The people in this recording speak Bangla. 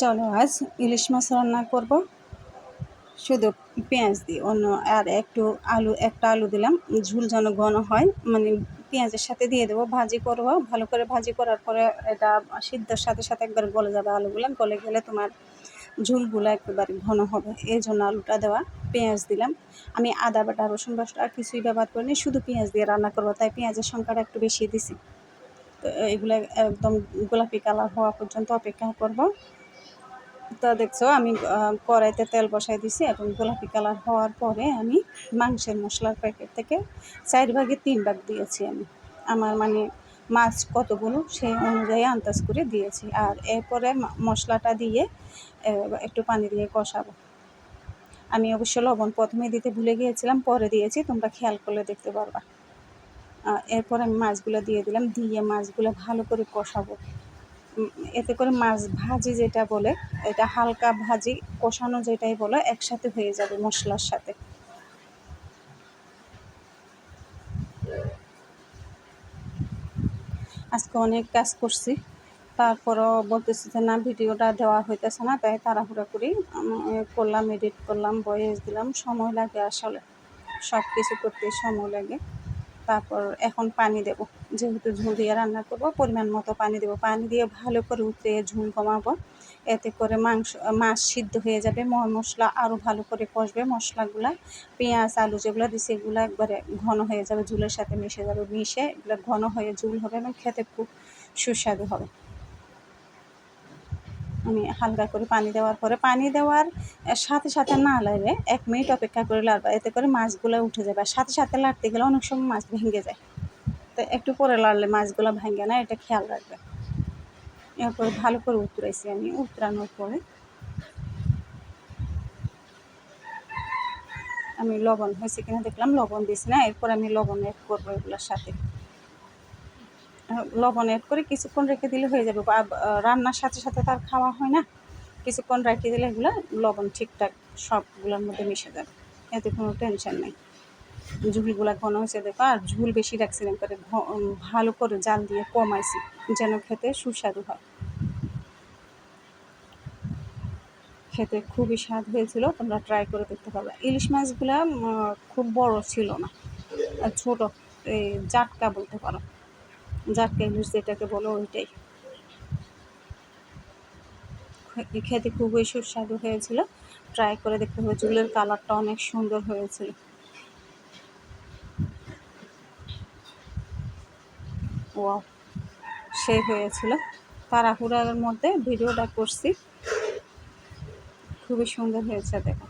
চলো আজ ইলিশ মাছ রান্না করব শুধু পেঁয়াজ দিয়ে। অন্য আর একটা আলু দিলাম, ঝুল যেন ঘন হয়, মানে পেঁয়াজের সাথে দিয়ে দেবো, ভাজি করব। ভালো করে ভাজি করার পরে এটা সিদ্ধর সাথে সাথে একবার গলে যাবে। আলুগুলো গলে গেলে তোমার ঝুলগুলো একেবারে ঘন হবে, এই জন্য আলুটা দেওয়া। পেঁয়াজ দিলাম, আমি আদা বাটা রসুন বাটা আর কিছুই ব্যবহার করিনি, শুধু পেঁয়াজ দিয়ে রান্না করবো, তাই পেঁয়াজের সংখ্যাটা একটু বেশি দিছি। তো এগুলো একদম গোলাপি কালার হওয়া পর্যন্ত অপেক্ষা করব। তো দেখছো আমি কড়াইতে তেল বসাই দিছি এবং গোলাপি কালার হওয়ার পরে আমি মাংসের মশলার প্যাকেট থেকে 4 ভাগে 3 ভাগ দিয়েছি। আমি আমার মানে মাছ কতগুলো সেই অনুযায়ী আন্দাজ করে দিয়েছি। আর এরপরে মশলাটা দিয়ে একটু পানি দিয়ে কষাবো। আমি অবশ্য লবণ প্রথমে দিতে ভুলে গিয়েছিলাম, পরে দিয়েছি, তোমরা খেয়াল করলে দেখতে পারবা। এরপর আমি মাছগুলো দিয়ে দিলাম, দিয়ে মাছগুলো ভালো করে কষাবো। এতে করে মাছ ভাজি যেটা বলে, এটা হালকা ভাজি কষানো যেটাই বলে, একসাথে হয়ে যাবে মশলার সাথে। আজকে অনেক কাজ করছি, তারপরও বলতেছি যে না, ভিডিওটা দেওয়া হইতেছে না, তাই তাড়াহুড়া করি করলাম, এডিট করলাম, ভয়েস দিলাম। সময় লাগে, আসলে সব কিছু করতে সময় লাগে। তারপর এখন পানি দেব, যেহেতু ঝোল দিয়ে রান্না করব, পরিমাণ মতো পানি দেব। পানি দিয়ে ভালো করে উতরিয়ে ঝোল কমাবো। এতে করে মাছ সিদ্ধ হয়ে যাবে, মশলা আরও ভালো করে কষবে। মশলাগুলা পেঁয়াজ আলু যেগুলো দিচ্ছে এগুলো একবারে ঘন হয়ে যাবে, ঝোলের সাথে মিশে যাবে, মিশে এগুলো ঘন হয়ে ঝোল হবে এবং খেতে খুব সুস্বাদু হবে। আমি হালকা করে পানি দেওয়ার পরে, পানি দেওয়ার সাথে সাথে না লাড়লে 1 মিনিট অপেক্ষা করে লাড়বা, এতে করে মাছগুলো উঠে যাবে। আর সাথে সাথে লাড়তে গেলে অনেক সময় মাছ ভেঙে যায়, তো একটু পরে লাড়লে মাছগুলো ভাঙে না, এটা খেয়াল রাখবে। এরপর ভালো করে উতরাইছি। আমি উতরানোর পরে আমি লবণ হয়েছে কিনা দেখলাম, লবণ দিছি না। এরপর আমি লবণ অ্যাড করবো এগুলোর সাথে। লবণ অ্যাড করে কিছুক্ষণ রেখে দিলে হয়ে যাবে। রান্নার সাথে সাথে তার খাওয়া হয় না, কিছুক্ষণ রেখে দিলে এগুলো লবণ ঠিকঠাক সবগুলোর মধ্যে মিশে যাবে, এতে কোনো টেনশন নেই। ঝুলগুলো ঘন হয়েছে দেখো, আর ঝুল বেশি রাখছিলাম করে ভালো করে জাল দিয়ে কমাইছি যেন খেতে সুস্বাদু হয়। খেতে খুবই স্বাদ হয়েছিল, তোমরা ট্রাই করে দেখতে পারবে। ইলিশ মাছগুলো খুব বড় ছিল না, ছোট, এই জাটকা বলতে পারো, জাটকা ইলিশ যেটাকে বলো ওইটাই। খেতে খুবই সুস্বাদু হয়েছিল, ট্রাই করে দেখতে হবে। ঝুলের কালারটা অনেক সুন্দর হয়েছিল। ওয়াও, সেই হয়েছিল। তাড়াহুড়ার মধ্যে ভিডিওটা করছি, খুবই সুন্দর হয়েছে দেখো।